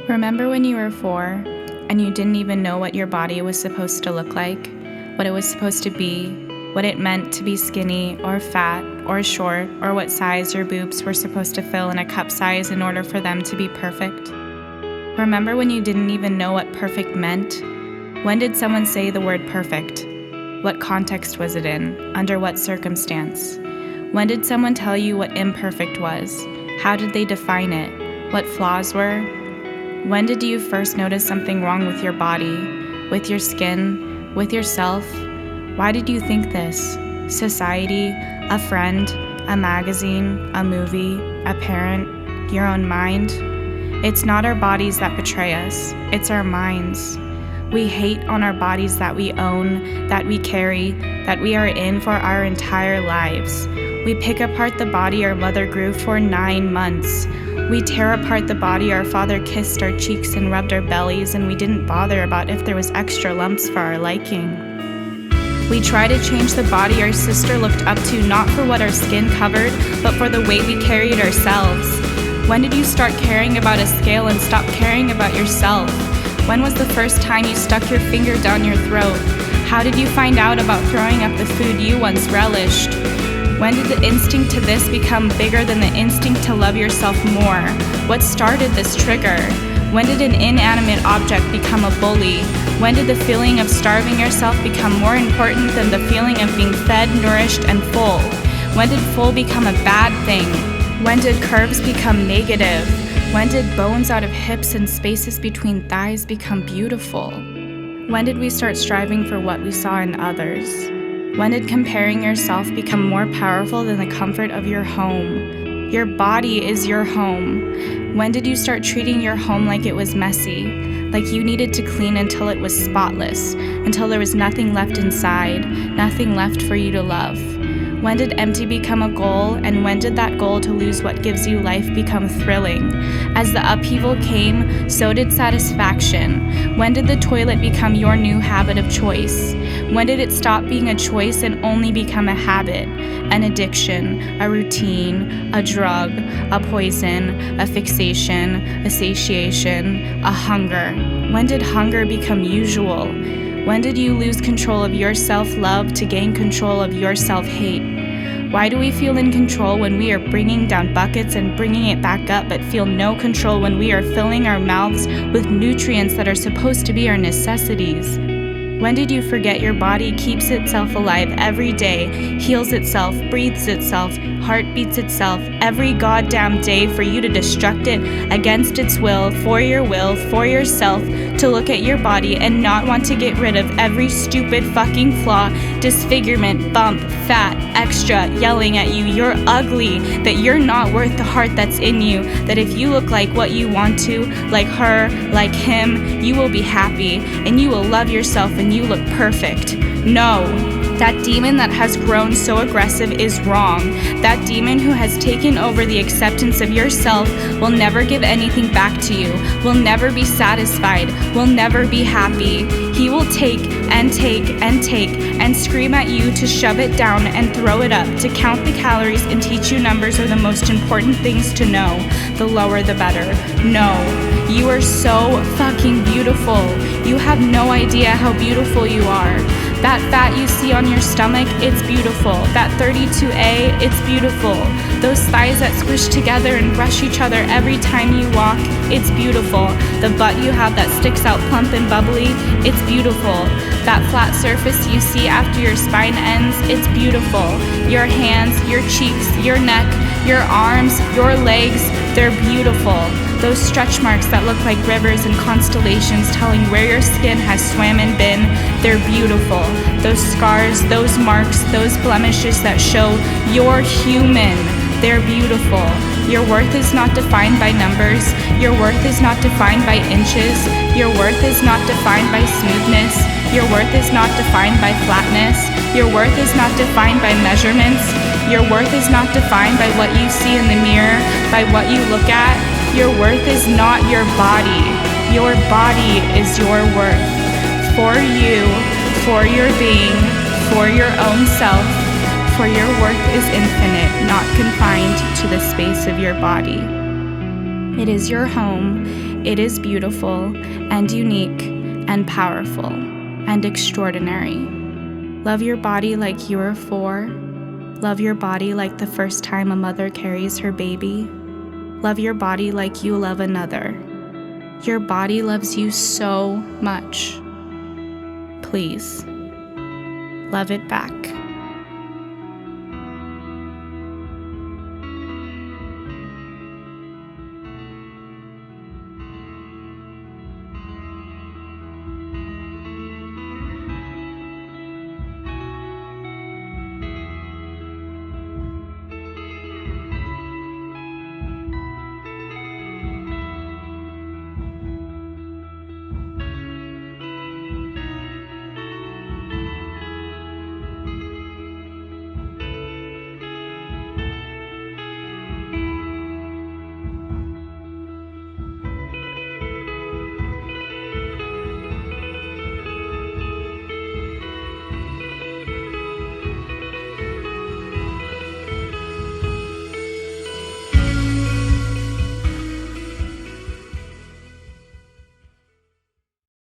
Remember when you were 4 and you didn't even know what your body was supposed to look like, what it was supposed to be, what it meant to be skinny or fat or short, or what size your boobs were supposed to fill in a cup size in order for them to be perfect? Remember when you didn't even know what perfect meant? When did someone say the word perfect? What context was it in? Under what circumstance? When did someone tell you what imperfect was? How did they define it? What flaws were? When did you first notice something wrong with your body, with your skin, with yourself? Why did you think this? Society, a friend, a magazine, a movie, a parent, your own mind? It's not our bodies that betray us, it's our minds. We hate on our bodies that we own, that we carry, that we are in for our entire lives. We pick apart the body our mother grew for 9 months. We tear apart the body our father kissed our cheeks and rubbed our bellies, and we didn't bother about if there was extra lumps for our liking. We try to change the body our sister looked up to, not for what our skin covered, but for the way we carried ourselves. When did you start caring about a scale and stop caring about yourself? When was the first time you stuck your finger down your throat? How did you find out about throwing up the food you once relished? When did the instinct to this become bigger than the instinct to love yourself more? What started this trigger? When did an inanimate object become a bully? When did the feeling of starving yourself become more important than the feeling of being fed, nourished, and full? When did full become a bad thing? When did curves become negative? When did bones out of hips and spaces between thighs become beautiful? When did we start striving for what we saw in others? When did comparing yourself become more powerful than the comfort of your home? Your body is your home. When did you start treating your home like it was messy, like you needed to clean until it was spotless, until there was nothing left inside, nothing left for you to love? When did empty become a goal, and when did that goal to lose what gives you life become thrilling? As the upheaval came, so did satisfaction. When did the toilet become your new habit of choice? When did it stop being a choice and only become a habit, an addiction, a routine, a drug, a poison, a fixation, a satiation, a hunger? When did hunger become usual? When did you lose control of your self-love to gain control of your self-hate? Why do we feel in control when we are bringing down buckets and bringing it back up, but feel no control when we are filling our mouths with nutrients that are supposed to be our necessities? When did you forget your body keeps itself alive every day, heals itself, breathes itself, heartbeats itself every goddamn day for you to destruct it against its will, for yourself, to look at your body and not want to get rid of every stupid fucking flaw, disfigurement, bump, fat, extra, yelling at you, you're ugly, that you're not worth the heart that's in you, that if you look like what you want to, like her, like him, you will be happy, and you will love yourself and you look perfect. No. That demon that has grown so aggressive is wrong. That demon who has taken over the acceptance of yourself will never give anything back to you, will never be satisfied, will never be happy. He will take and take and take and scream at you to shove it down and throw it up, to count the calories and teach you numbers are the most important things to know. The lower the better. No. You are so fucking beautiful. You have no idea how beautiful you are. That fat you see on your stomach, it's beautiful. That 32A, it's beautiful. Those thighs that squish together and brush each other every time you walk, it's beautiful. The butt you have that sticks out plump and bubbly, it's beautiful. That flat surface you see after your spine ends, it's beautiful. Your hands, your cheeks, your neck, your arms, your legs, they're beautiful. Those stretch marks that look like rivers and constellations telling where your skin has swam and been, they're beautiful. Those scars, those marks, those blemishes that show you're human, they're beautiful. Your worth is not defined by numbers. Your worth is not defined by inches. Your worth is not defined by smoothness. Your worth is not defined by flatness. Your worth is not defined by measurements. Your worth is not defined by what you see in the mirror, by what you look at. Your worth is not your body. Your body is your worth. For you, for your being, for your own self, for your worth is infinite, not confined to the space of your body. It is your home. It is beautiful and unique and powerful and extraordinary. Love your body like you are 4. Love your body like the first time a mother carries her baby. Love your body like you love another. Your body loves you so much. Please, love it back.